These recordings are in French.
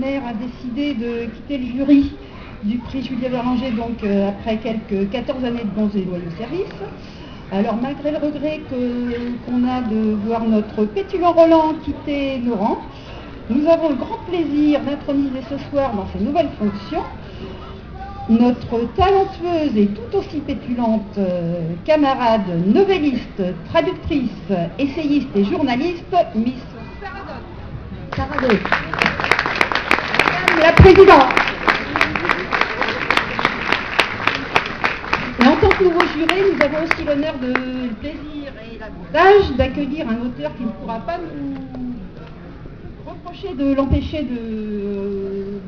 partenaire a décidé de quitter le jury du prix Julia Verlanger, donc après quelques 14 années de bons et loyaux services. Alors malgré le regret qu'on a de voir notre pétulant Roland quitter nos rangs, nous avons le grand plaisir d'introniser ce soir dans ses nouvelles fonctions notre talentueuse et tout aussi pétulante camarade novelliste, traductrice, essayiste et journaliste, Miss Saradot. Madame la Présidente. Et en tant que nouveau juré, nous avons aussi l'honneur, le plaisir et l'avantage d'accueillir un auteur qui ne pourra pas nous reprocher de l'empêcher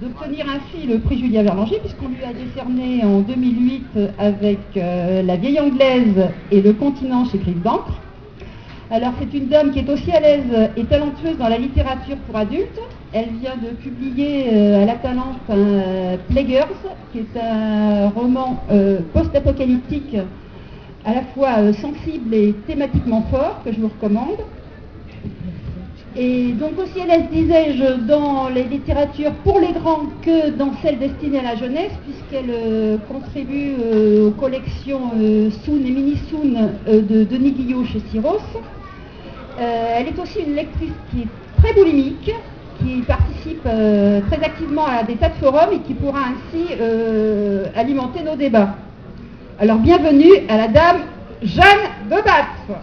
d'obtenir ainsi le prix Julia Verlanger, puisqu'on lui a décerné en 2008 avec La Vieille Anglaise et Le Continent chez Griffes d'encre. Alors c'est une dame qui est aussi à l'aise et talentueuse dans la littérature pour adultes. Elle vient de publier à la Talente Plaguers, qui est un roman post-apocalyptique à la fois sensible et thématiquement fort, que je vous recommande. Et donc aussi à l'aise, disais-je, dans les littératures pour les grands que dans celles destinées à la jeunesse, puisqu'elle contribue aux collections Soon et Mini-Soon de Denis Guillot chez Syros. Elle est aussi une lectrice qui est très boulimique, qui participe très activement à des tas de forums et qui pourra ainsi alimenter nos débats. Alors bienvenue à la dame Jeanne Debattre.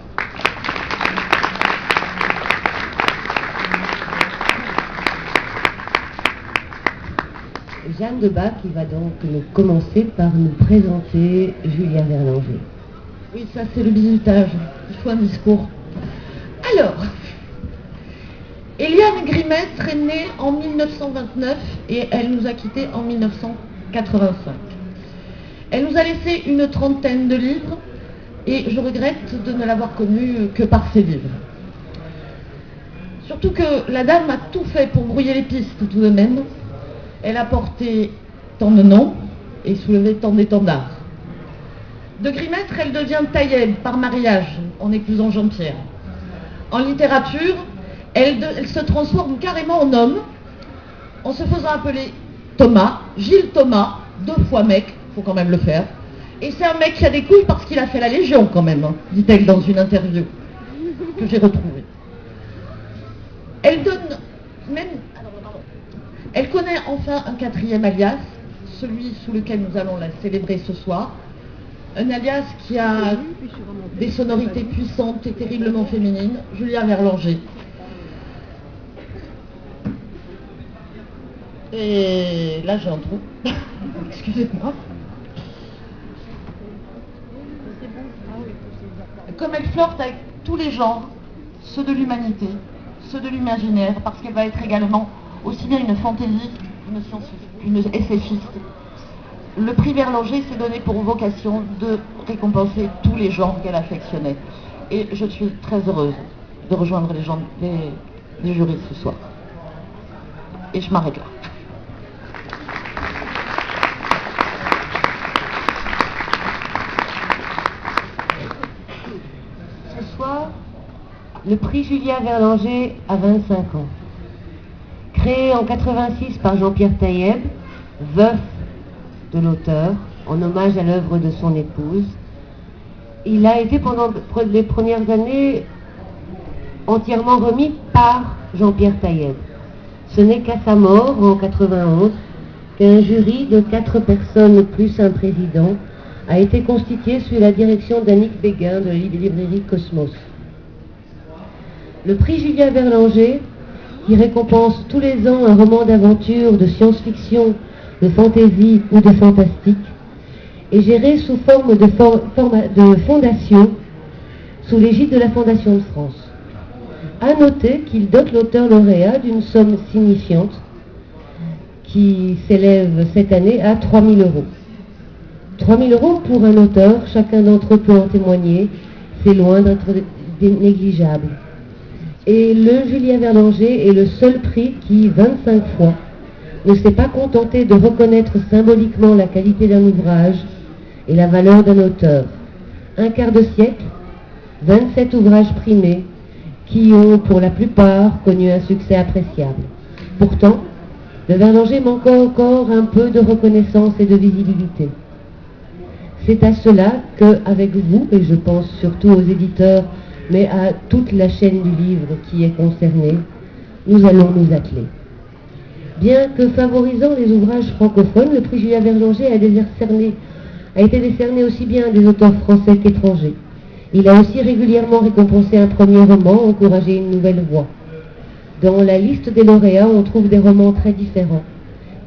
Jeanne Debattre qui va donc commencer par nous présenter Julia Verlanger. Oui, ça c'est le bisutage, il faut un discours. Alors, Éliane Grimestre est née en 1929 et elle nous a quittés en 1985. Elle nous a laissé une trentaine de livres et je regrette de ne l'avoir connue que par ses livres. Surtout que la dame a tout fait pour brouiller les pistes tout de même. Elle a porté tant de noms et soulevé tant d'étendards. De Grimestre, elle devient Taïeb par mariage en épousant Jean-Pierre. En littérature, elle se transforme carrément en homme en se faisant appeler Thomas, Gilles Thomas, 2 fois mec, faut quand même le faire. Et c'est un mec qui a des couilles parce qu'il a fait la Légion quand même, hein, dit-elle dans une interview que j'ai retrouvée. Elle donne même... Elle connaît enfin un 4e alias, celui sous lequel nous allons la célébrer ce soir. Un alias qui a des sonorités puissantes et terriblement féminines, Julia Verlanger. Et là j'ai un trou, excusez-moi. Comme elle flirte avec tous les genres, ceux de l'humanité, ceux de l'imaginaire, parce qu'elle va être également aussi bien une fantaisie qu'une SFiste. Le prix Verlanger s'est donné pour vocation de récompenser tous les genres qu'elle affectionnait. Et je suis très heureuse de rejoindre les gens des jurys ce soir. Et je m'arrête là. Ce soir, le prix Julia Verlanger a 25 ans. Créé en 86 par Jean-Pierre Taïeb, veuf de l'auteur, en hommage à l'œuvre de son épouse, il a été pendant les premières années entièrement remis par Jean-Pierre Taïeb. Ce n'est qu'à sa mort, en 91, qu'un jury de 4 personnes plus un président a été constitué sous la direction d'Annick Béguin de la librairie Cosmos. Le prix Julia Verlanger, qui récompense tous les ans un roman d'aventure, de science-fiction, de fantaisie ou de fantastique, est géré sous forme de fondation, sous l'égide de la Fondation de France. À noter qu'il dote l'auteur lauréat d'une somme signifiante qui s'élève cette année à 3 000 €. 3 000 € pour un auteur, chacun d'entre eux peut en témoigner, c'est loin d'être négligeable. Et le Julia Verlanger est le seul prix qui, 25 fois, ne s'est pas contenté de reconnaître symboliquement la qualité d'un ouvrage et la valeur d'un auteur. Un quart de siècle, 27 ouvrages primés qui ont, pour la plupart, connu un succès appréciable. Pourtant, Le Verlanger manque encore un peu de reconnaissance et de visibilité. C'est à cela qu'avec vous, et je pense surtout aux éditeurs, mais à toute la chaîne du livre qui est concernée, nous allons nous atteler. Bien que favorisant les ouvrages francophones, le prix Julia Verlanger a été décerné aussi bien à des auteurs français qu'étrangers. Il a aussi régulièrement récompensé un premier roman, encouragé une nouvelle voie. Dans la liste des lauréats, on trouve des romans très différents,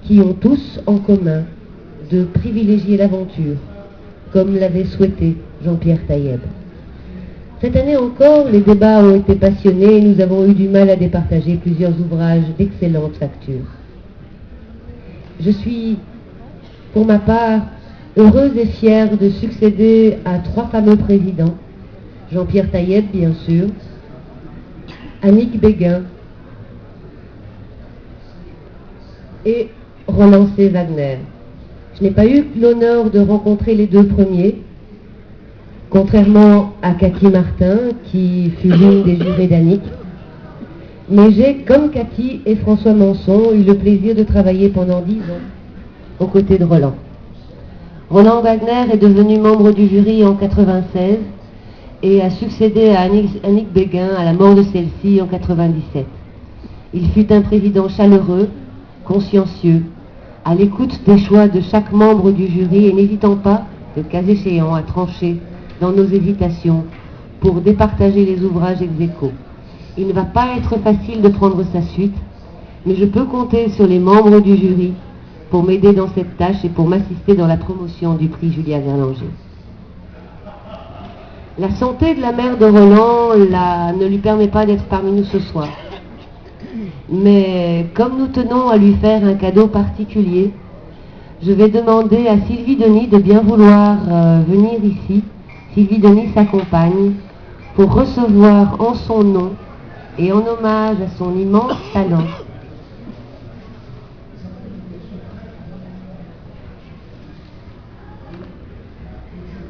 qui ont tous en commun de privilégier l'aventure, comme l'avait souhaité Jean-Pierre Taïeb. Cette année encore, les débats ont été passionnés et nous avons eu du mal à départager plusieurs ouvrages d'excellente facture. Je suis, pour ma part, heureuse et fière de succéder à 3 fameux présidents, Jean-Pierre Taïeb, bien sûr, Annick Béguin et Roland C. Wagner. Je n'ai pas eu l'honneur de rencontrer les 2 premiers, contrairement à Cathy Martin, qui fut l'une des jurés d'Annick. Mais j'ai, comme Cathy et François Manson, eu le plaisir de travailler pendant 10 ans aux côtés de Roland. Roland Wagner est devenu membre du jury en 1996 et a succédé à Annick Béguin à la mort de celle-ci en 1997. Il fut un président chaleureux, consciencieux, à l'écoute des choix de chaque membre du jury et n'hésitant pas, le cas échéant, à trancher dans nos hésitations pour départager les ouvrages ex aequo. Il ne va pas être facile de prendre sa suite, mais je peux compter sur les membres du jury pour m'aider dans cette tâche et pour m'assister dans la promotion du prix Julia Verlanger. La santé de la mère de Roland ne lui permet pas d'être parmi nous ce soir. Mais comme nous tenons à lui faire un cadeau particulier, je vais demander à Sylvie Denis de bien vouloir venir ici. Sylvie Denis s'accompagne pour recevoir en son nom et en hommage à son immense talent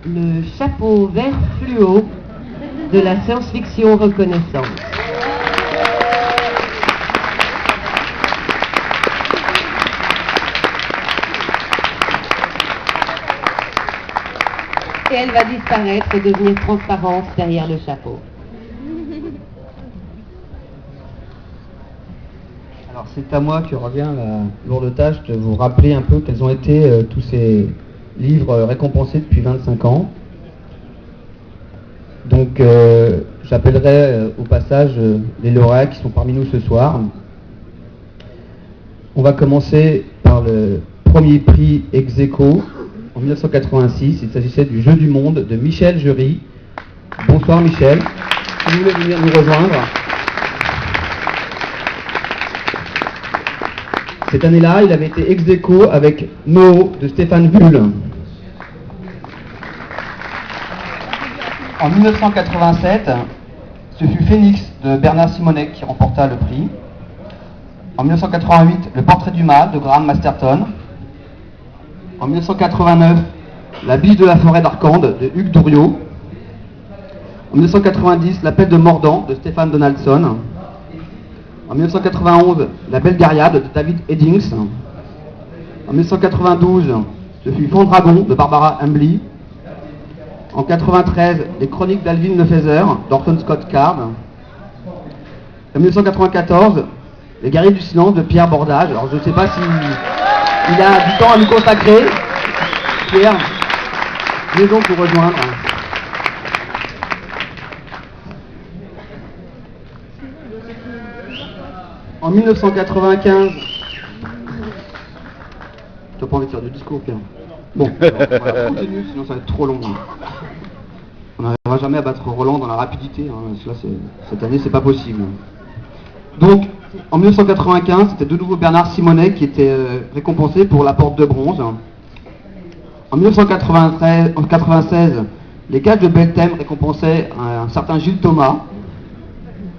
le chapeau vert fluo de la science-fiction Reconnaissance. Et elle va disparaître et devenir transparente derrière le chapeau. Alors c'est à moi que revient la lourde tâche de vous rappeler un peu quels ont été tous ces livres récompensés depuis 25 ans. Donc j'appellerai au passage les lauréats qui sont parmi nous ce soir. On va commencer par le premier prix ex aequo en 1986. Il s'agissait du Jeu du Monde de Michel Jury. Bonsoir Michel, si vous voulez venir nous rejoindre. Cette année-là, il avait été ex aequo avec Moho de Stéphane Bull. En 1987, ce fut Phoenix de Bernard Simonet qui remporta le prix. En 1988, Le Portrait du Mal de Graham Masterton. En 1989, La Biche de la forêt d'Arcande de Hugues Douriot. En 1990, L'appel de Mordant de Stéphane Donaldson. En 1991, La Belle Gaillarde de David Eddings. En 1992, ce fut Fondragon de Barbara Hambly. En 1993, Les Chroniques d'Alvin Lefezer d'Orson Scott Card. En 1994, Les Guerriers du Silence de Pierre Bordage. Alors je ne sais pas si il a du temps à nous consacrer. Pierre, venez donc vous rejoindre. En 1995, tu n'as pas envie de faire du discours, Pierre? Bon, on continue, sinon ça va être trop long. On n'arrivera jamais à battre Roland dans la rapidité. Cette année, c'est pas possible. Donc, en 1995, c'était de nouveau Bernard Simonet qui était récompensé pour La Porte de Bronze. En 1996, Les Cages de Belthème récompensaient un certain Gilles Thomas.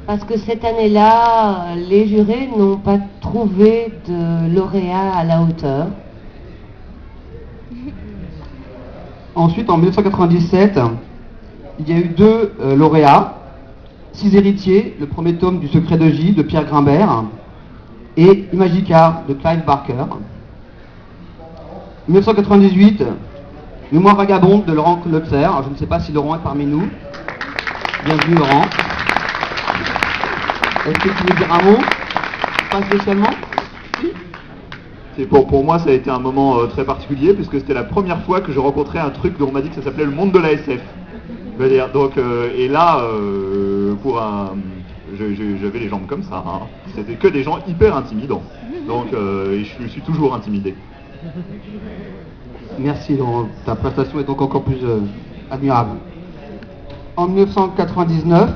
Parce que cette année-là, les jurés n'ont pas trouvé de lauréat à la hauteur. Ensuite, en 1997, il y a eu 2 lauréats. 6 héritiers, le premier tome du Secret de J de Pierre Grimbert. et Imagica de Clive Barker. 1998, Mémoire vagabonde de Laurent Klotzer. Alors, je ne sais pas si Laurent est parmi nous. Bienvenue Laurent. Est-ce que tu veux dire un mot? Pas spécialement? Pour moi, ça a été un moment très particulier, puisque c'était la première fois que je rencontrais un truc dont on m'a dit que ça s'appelait le monde de la SF. Donc, et là, j'avais les jambes comme ça. Hein. C'était que des gens hyper intimidants. Donc, je suis toujours intimidé. Merci Laurent, ta prestation est donc encore plus admirable. En 1999,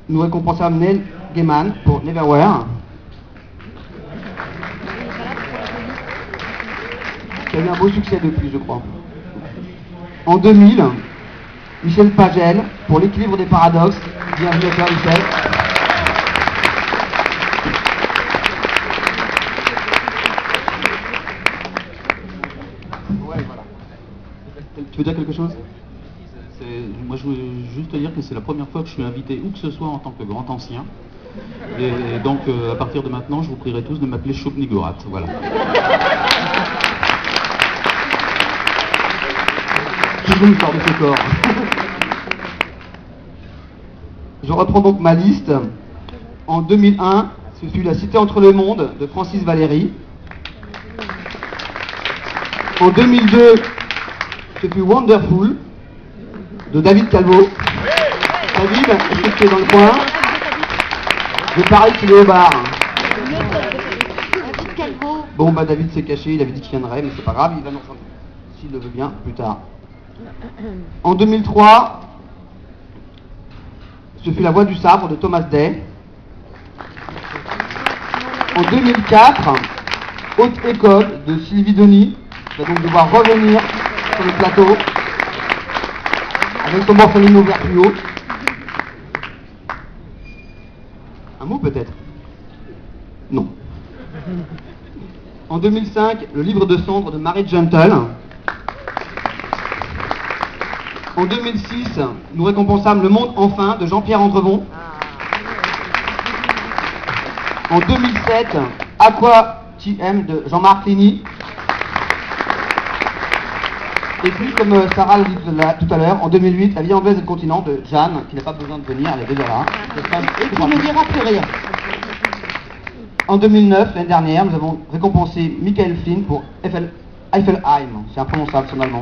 nous récompensâmes Neil Gaiman pour Neverwhere, qui a eu un beau succès depuis, je crois. En 2000, Michel Pagel pour L'équilibre des paradoxes. Bienvenue à toi Michel. Ouais, voilà. Tu veux dire quelque chose? Moi, je voulais juste te dire que c'est la première fois que je suis invité où que ce soit en tant que grand ancien. Et donc, à partir de maintenant, je vous prierai tous de m'appeler Choupnigorat. Voilà. Toujours une sorte de ce corps. Je reprends donc ma liste. En 2001, ce fut La Cité entre les mondes de Francis Valéry. En 2002, ce fut Wonderful de David Calvo. David, est-ce que tu es dans le coin? Je parie qu'il est au bar. David Calvo. Bon, bah David s'est caché, il avait dit qu'il viendrait, mais c'est pas grave, il va nous rejoindre, s'il le veut bien, plus tard. En 2003, ce fut La Voix du sabre de Thomas Day. En 2004, Haute École de Sylvie Denis va donc devoir revenir sur le plateau avec son Morphelino vers plus haut. Un mot peut-être? Non. En 2005, Le Livre de cendres de Mary Gentle. En 2006, nous récompensâmes Le Monde enfin de Jean-Pierre Andrevon. En 2007, Aqua TM de Jean-Marc Ligny. Et puis, comme Sarah l'a dit tout à l'heure, en 2008, La vie anglaise et le continent de Jeanne, qui n'a pas besoin de venir, elle est déjà là. Et qui ne dira plus rien. En 2009, l'année dernière, nous avons récompensé Michael Flynn pour Eifelheim. C'est imprononçable son allemand.